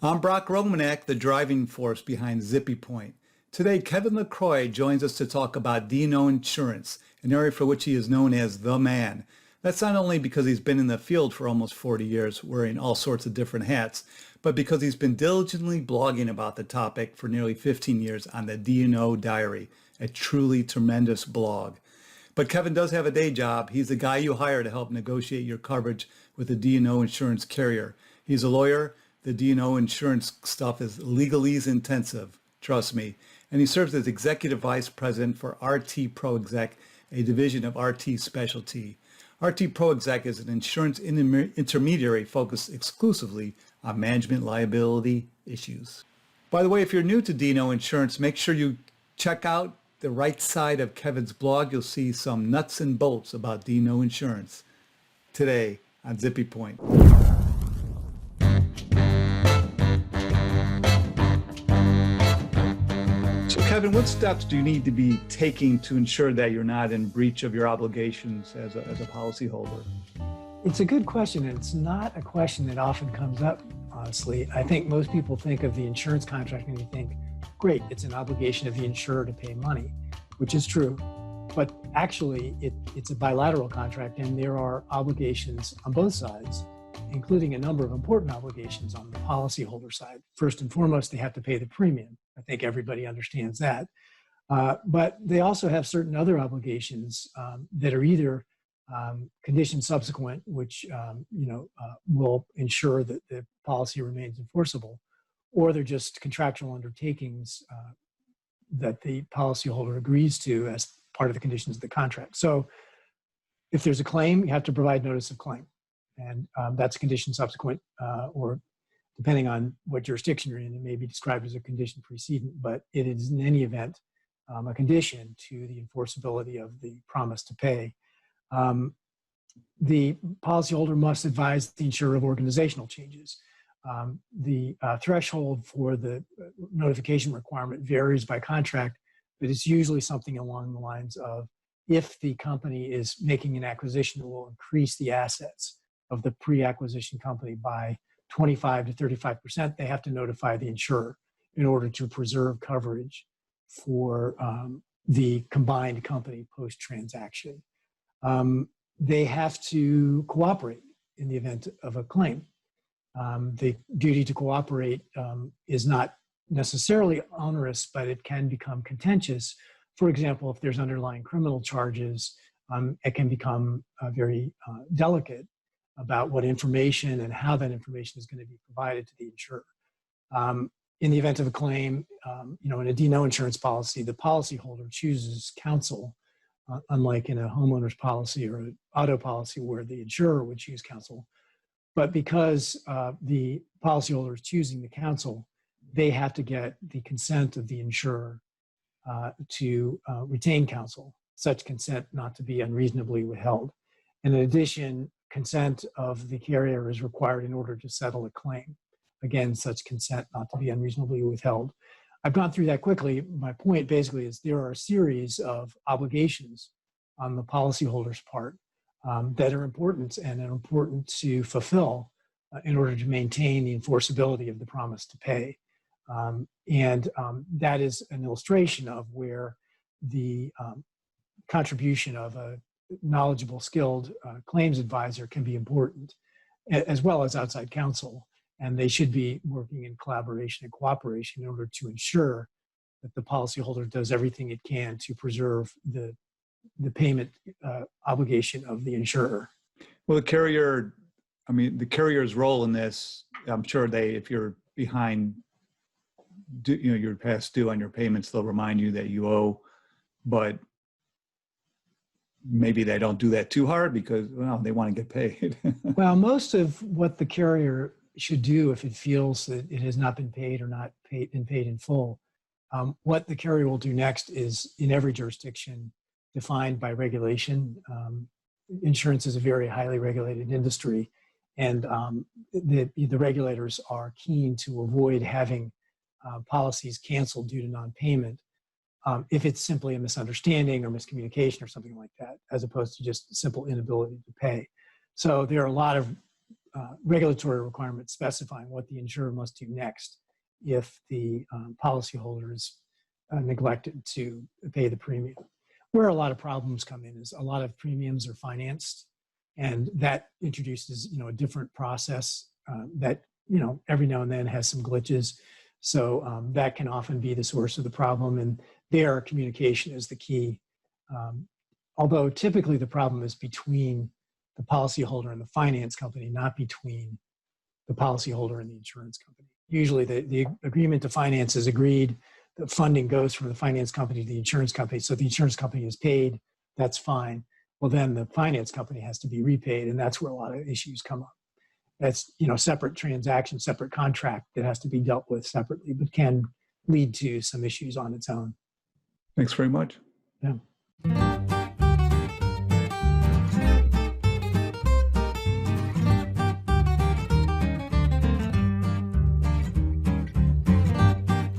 I'm Brock Romanek, the driving force behind Zippy Point. Today, Kevin LaCroix joins us to talk about D&O insurance, an area for which he is known as the man. That's not only because he's been in the field for almost 40 years, wearing all sorts of different hats, but because he's been diligently blogging about the topic for nearly 15 years on the D&O Diary, a truly tremendous blog. But Kevin does have a day job. He's the guy you hire to help negotiate your coverage with a D&O insurance carrier. He's a lawyer. The D&O insurance stuff is legalese intensive, trust me. And he serves as Executive Vice President for RT ProExec, a division of RT Specialty. RT ProExec is an insurance intermediary focused exclusively on management liability issues. By the way, if you're new to D&O insurance, make sure you check out the right side of Kevin's blog. You'll see some nuts and bolts about D&O insurance today on Zippy Point. Kevin, what steps do you need to be taking to ensure that you're not in breach of your obligations as a policyholder? It's a good question, and it's not a question that often comes up, honestly. I think most people think of the insurance contract and you think, great, it's an obligation of the insurer to pay money, which is true. But actually, it's a bilateral contract, and there are obligations on both sides, including a number of important obligations on the policyholder side. First and foremost, they have to pay the premium. I think everybody understands that. But they also have certain other obligations that are either conditions subsequent, which will ensure that the policy remains enforceable, or they're just contractual undertakings that the policyholder agrees to as part of the conditions of the contract. So if there's a claim, you have to provide notice of claim. And that's a condition subsequent, or depending on what jurisdiction you're in, it may be described as a condition precedent, but it is in any event a condition to the enforceability of the promise to pay. The policyholder must advise the insurer of organizational changes. The threshold for the notification requirement varies by contract, but it's usually something along the lines of, if the company is making an acquisition that will increase the assets of the pre-acquisition company by 25 to 35%, they have to notify the insurer in order to preserve coverage for the combined company post-transaction. They have to cooperate in the event of a claim. The duty to cooperate is not necessarily onerous, but it can become contentious. For example, if there's underlying criminal charges, it can become very delicate about what information and how that information is going to be provided to the insurer. In the event of a claim, in a D&O insurance policy, the policyholder chooses counsel, unlike in a homeowner's policy or an auto policy where the insurer would choose counsel. But because the policyholder is choosing the counsel, they have to get the consent of the insurer to retain counsel, such consent not to be unreasonably withheld. And in addition, consent of the carrier is required in order to settle a claim. Again, such consent not to be unreasonably withheld. I've gone through that quickly. My point basically is there are a series of obligations on the policyholder's part that are important and are important to fulfill in order to maintain the enforceability of the promise to pay. That is an illustration of where the contribution of a knowledgeable, skilled claims advisor can be important, as well as outside counsel. And they should be working in collaboration and cooperation in order to ensure that the policyholder does everything it can to preserve the payment obligation of the insurer. Well, the carrier's role in this, I'm sure if you're behind, you're past due on your payments, they'll remind you that you owe, but maybe they don't do that too hard because, well, they want to get paid. Well, most of what the carrier should do if it feels that it has not been paid or not been paid in full, what the carrier will do next is, in every jurisdiction, defined by regulation. Insurance is a very highly regulated industry, and the regulators are keen to avoid having policies canceled due to non-payment if it's simply a misunderstanding or miscommunication or something like that, as opposed to just simple inability to pay. So there are a lot of regulatory requirements specifying what the insurer must do next if the policyholder is neglected to pay the premium. Where a lot of problems come in is a lot of premiums are financed, and that introduces, a different process that, every now and then has some glitches. So that can often be the source of the problem, and there communication is the key. Although typically the problem is between the policyholder and the finance company, not between the policyholder and the insurance company. Usually the agreement to finance is agreed, the funding goes from the finance company to the insurance company. So the insurance company is paid, that's fine. Well, then the finance company has to be repaid, and that's where a lot of issues come up. That's, separate transaction, separate contract that has to be dealt with separately, but can lead to some issues on its own. Thanks very much. Yeah.